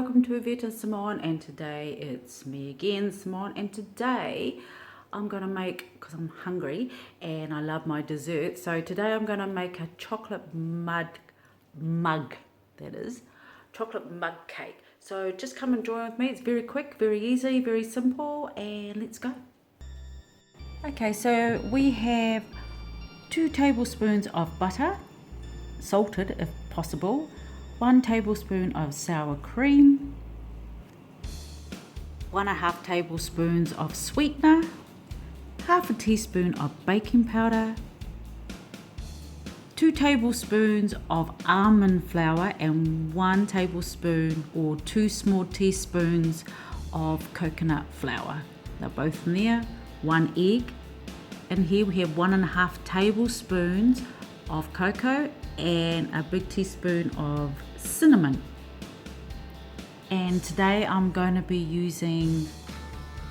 welcome to Iveta Simone, and today it's me again, Simone, and today I'm going to make, because I'm hungry and I love my dessert, so today I'm going to make a chocolate mug, chocolate mug cake. So just come and join with me. It's very quick, very easy, very simple, and let's go. Okay, so we have 2 tablespoons of butter, salted if possible, 1 tablespoon of sour cream, 1.5 tablespoons of sweetener, half a teaspoon of baking powder, 2 tablespoons of almond flour, and 1 tablespoon or 2 small teaspoons of coconut flour. They're both in there. 1 egg, and here we have 1.5 tablespoons of cocoa and a big teaspoon of cinnamon. And today I'm going to be using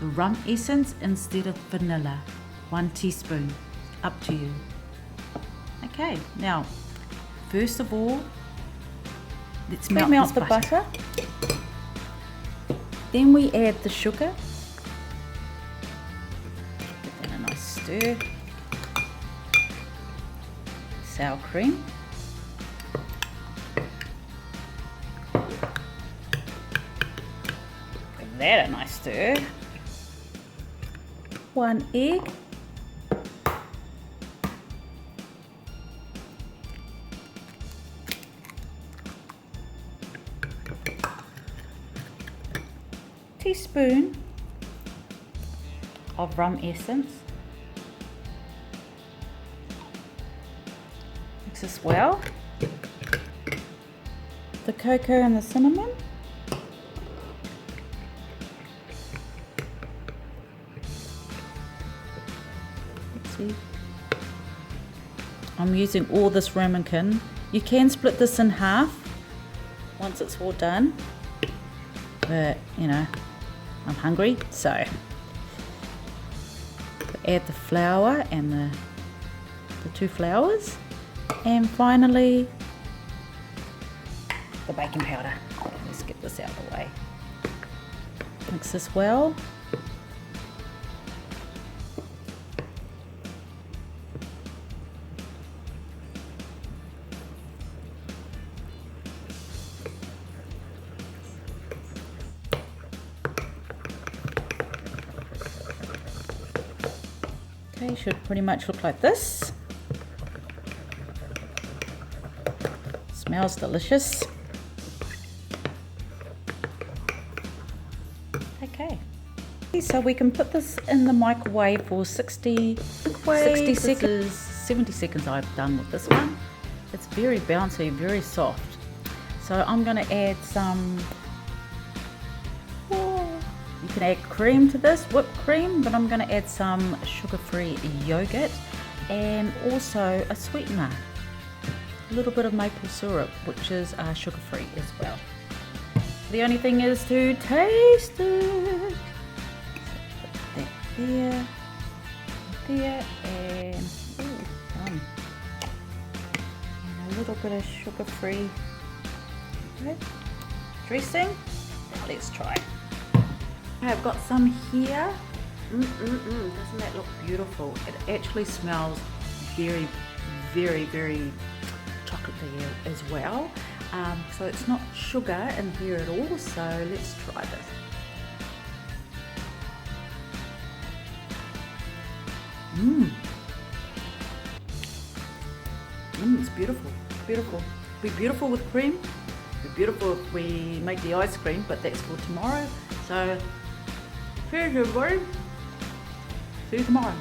the rum essence instead of vanilla. 1 teaspoon, up to you. Okay, now first of all, let's melt the butter. Then we add the sugar. Give that a nice stir. Sour cream. Give that a nice stir. 1 egg. Teaspoon of rum essence. Mix this well. The cocoa and the cinnamon. Let's see. I'm using all this ramekin. You can split this in half once it's all done, but you know, I'm hungry, so add the flour and the 2 flours, and finally the baking powder. Let's get this out of the way. Mix this well. Okay, should pretty much look like this. Smells delicious. Okay, so we can put this in the microwave for 60 seconds. 70 seconds I've done with this one. It's very bouncy, very soft. So I'm going to add some, you can add cream to this, whipped cream, but I'm going to add some sugar-free yogurt and also a sweetener. A little bit of maple syrup, which is sugar-free as well. The only thing is to taste it. So put that there, and, and a little bit of sugar-free dressing. Now let's try. I've got some here. Doesn't that look beautiful? It actually smells very, very, very chocolatey as well. So it's not sugar in here at all, so let's try this. It's beautiful, beautiful. Be beautiful with cream. Be beautiful if we make the ice cream, but that's for tomorrow. So, here's everybody. See you tomorrow.